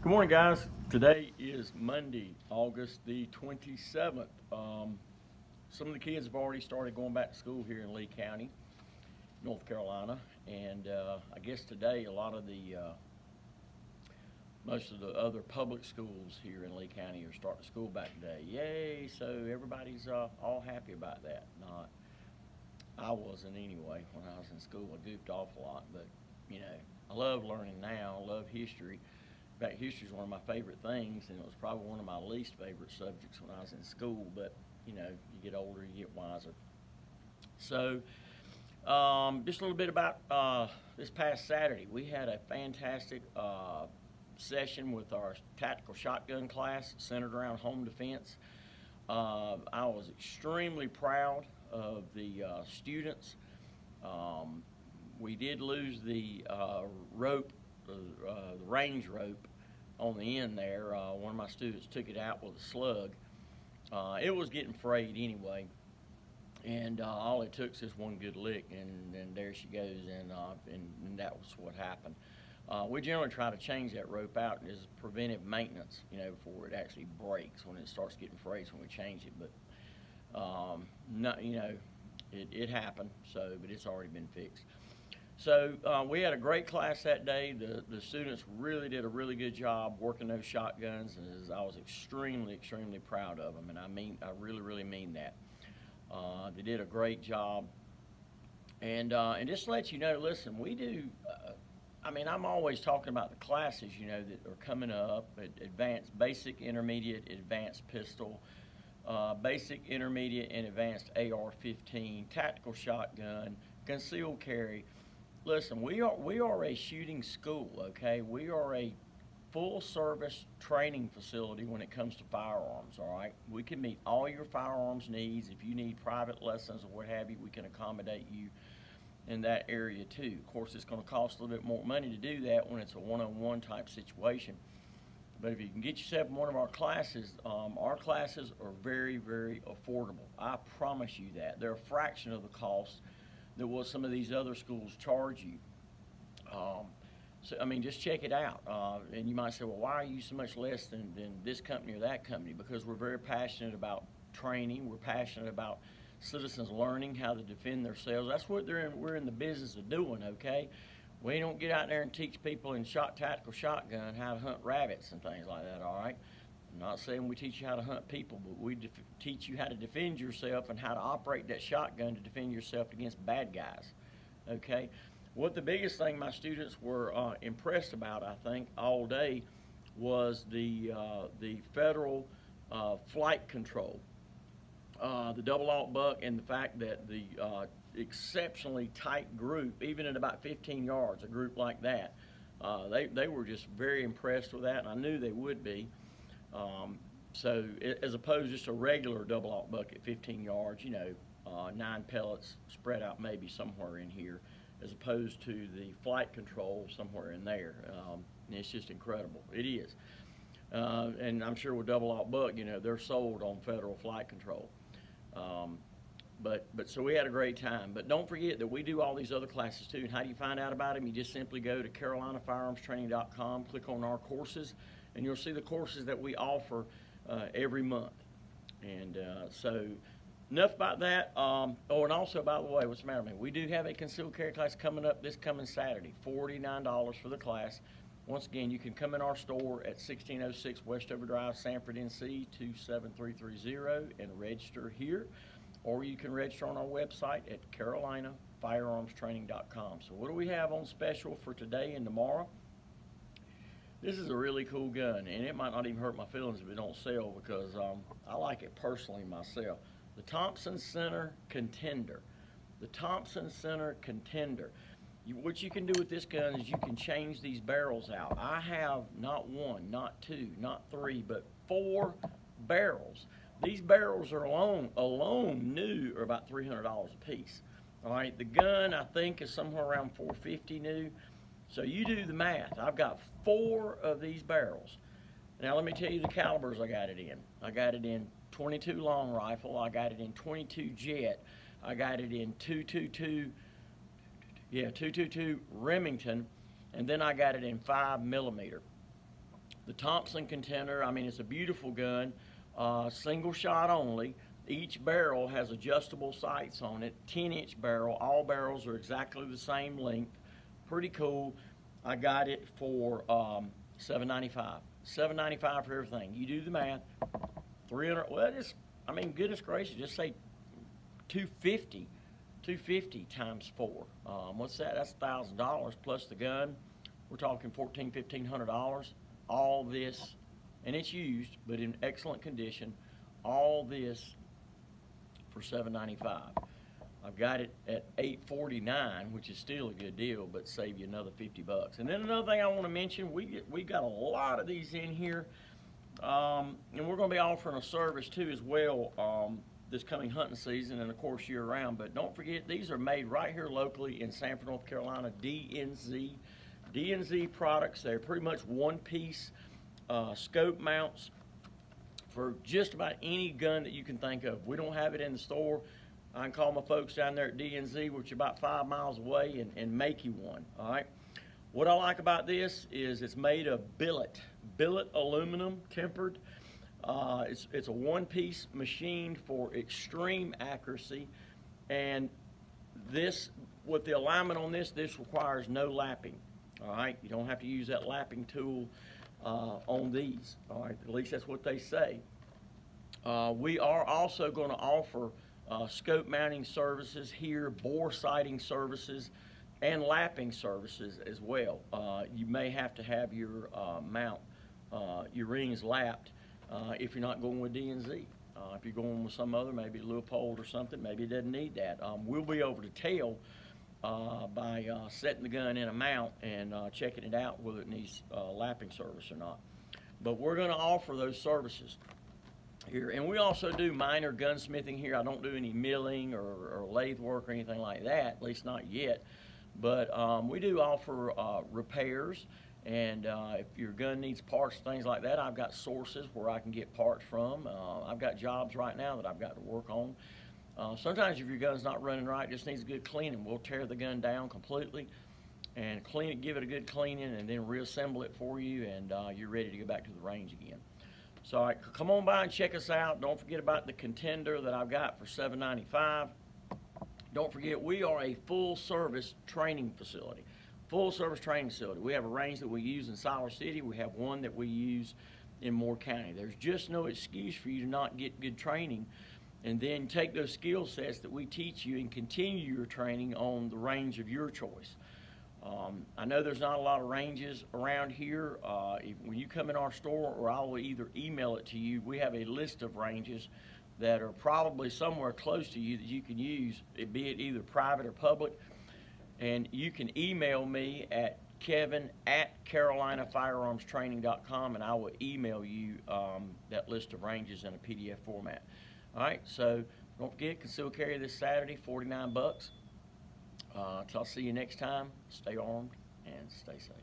Good morning, guys. Today is Monday, August the 27th. Some of the kids have already started going back to school here in Lee County, North Carolina, and I guess today a lot of most of the other public schools here in Lee County are starting school back today. Yay! So everybody's all happy about that. Not, I wasn't anyway when I was in school. I goofed off a lot, but I love learning now. I love history. In fact, history is one of my favorite things, and it was probably one of my least favorite subjects when I was in school. But you get older, you get wiser. So, just a little bit about this past Saturday. We had a fantastic session with our tactical shotgun class centered around home defense. I was extremely proud of the students. We did lose the rope, the range rope on the end there. One of my students took it out with a slug. It was getting frayed anyway, and all it took was one good lick, and there she goes, and that was what happened. We generally try to change that rope out as preventive maintenance, before it actually breaks. When it starts getting frayed, when we change it. But it happened. But it's already been fixed. So we had a great class that day. The students really did a really good job working those shotguns, and I was extremely, extremely proud of them. And I really, really mean that. They did a great job. And just to let you know, listen, we do. I'm always talking about the classes, that are coming up: advanced, basic, intermediate, advanced pistol, basic, intermediate, and advanced AR-15, tactical shotgun, concealed carry. Listen, we are a shooting school, okay? We are a full-service training facility when it comes to firearms, all right? We can meet all your firearms needs. If you need private lessons or what have you, we can accommodate you in that area too. Of course, it's going to cost a little bit more money to do that when it's a one-on-one type situation. But if you can get yourself in one of our classes are very, very affordable. I promise you that. They're a fraction of the cost that what some of these other schools charge you. Just check it out. And you might say, well, why are you so much less than this company or that company? Because we're very passionate about training. We're passionate about citizens learning how to defend themselves. That's what we're in the business of doing, okay? We don't get out there and teach people in tactical shotgun how to hunt rabbits and things like that, all right? I'm not saying we teach you how to hunt people, but we teach you how to defend yourself and how to operate that shotgun to defend yourself against bad guys, okay? What the biggest thing my students were impressed about, I think, all day was the federal flight control, the double-aught buck, and the fact that the exceptionally tight group, even at about 15 yards, a group like that, they were just very impressed with that, and I knew they would be. So as opposed to just a regular double-aught buck at 15 yards, 9 pellets spread out maybe somewhere in here, as opposed to the flight control somewhere in there. And it's just incredible. It is. And I'm sure with double-aught buck, they're sold on federal flight control. But so we had a great time. But don't forget that we do all these other classes too. And how do you find out about them? You just simply go to CarolinaFirearmsTraining.com, click on our courses, and you'll see the courses that we offer every month. And so enough about that. And also, by the way, what's the matter with me? We do have a concealed carry class coming up this coming Saturday, $49 for the class. Once again, you can come in our store at 1606 Westover Drive, Sanford, NC 27330 and register here. Or you can register on our website at CarolinaFirearmsTraining.com. So what do we have on special for today and tomorrow? This is a really cool gun, and it might not even hurt my feelings if it don't sell, because I like it personally myself. The Thompson Center Contender. The Thompson Center Contender. What you can do with this gun is you can change these barrels out. I have not one, not two, not three, but 4 barrels. These barrels are alone new are about $300 a piece. All right, the gun I think is somewhere around $450 new. So you do the math. I've got 4 of these barrels. Now let me tell you the calibers I got it in. I got it in .22 long rifle. I got it in .22 jet. I got it in 222 Remington, and then I got it in 5mm. The Thompson Contender, I mean, it's a beautiful gun, single shot only. Each barrel has adjustable sights on it, 10-inch barrel. All barrels are exactly the same length. Pretty cool. I got it for $7.95. $7.95 for everything. You do the math. 300. Well, just, I mean, goodness gracious, just say 250. 250 times 4. What's that? That's $1,000 plus the gun. We're talking $1,500. All this, and it's used, but in excellent condition. All this for $7.95. I've got it at $8.49, which is still a good deal, but save you another $50. And then another thing I want to mention, we got a lot of these in here, and we're going to be offering a service too as well this coming hunting season, and of course year round. But don't forget, these are made right here locally in Sanford, North Carolina. DNZ products. They're pretty much one-piece scope mounts for just about any gun that you can think of. We don't have it in the store. I can call my folks down there at DNZ, which is about 5 miles away, and make you one. All right. What I like about this is it's made of billet aluminum, tempered. It's a one-piece machine for extreme accuracy, and this, with the alignment on this requires no lapping. All right, you don't have to use that lapping tool on these. All right, at least that's what they say. We are also going to offer scope mounting services here, bore sighting services, and lapping services as well. You may have to have your mount, your rings lapped if you're not going with DNZ. If you're going with some other, maybe Leupold or something, maybe it doesn't need that. We'll be over to tell by setting the gun in a mount and checking it out whether it needs lapping service or not. But we're going to offer those services here. And we also do minor gunsmithing here. I don't do any milling or lathe work or anything like that, at least not yet. But we do offer repairs, and if your gun needs parts, things like that, I've got sources where I can get parts from. I've got jobs right now that I've got to work on. Sometimes if your gun's not running right, it just needs a good cleaning. We'll tear the gun down completely and clean it, give it a good cleaning, and then reassemble it for you, and you're ready to go back to the range again. So all right, come on by and check us out. Don't forget about the Contender that I've got for $7.95. Don't forget, we are a full-service training facility. Full-service training facility. We have a range that we use in Siler City. We have one that we use in Moore County. There's just no excuse for you to not get good training and then take those skill sets that we teach you and continue your training on the range of your choice. I know there's not a lot of ranges around here. When you come in our store, or I will either email it to you, we have a list of ranges that are probably somewhere close to you that you can use, be it either private or public. And you can email me at kevin@carolinafirearmstraining.com, and I will email you that list of ranges in a PDF format. All right, so don't forget, concealed carry this Saturday, $49. Till I'll see you next time, stay armed and stay safe.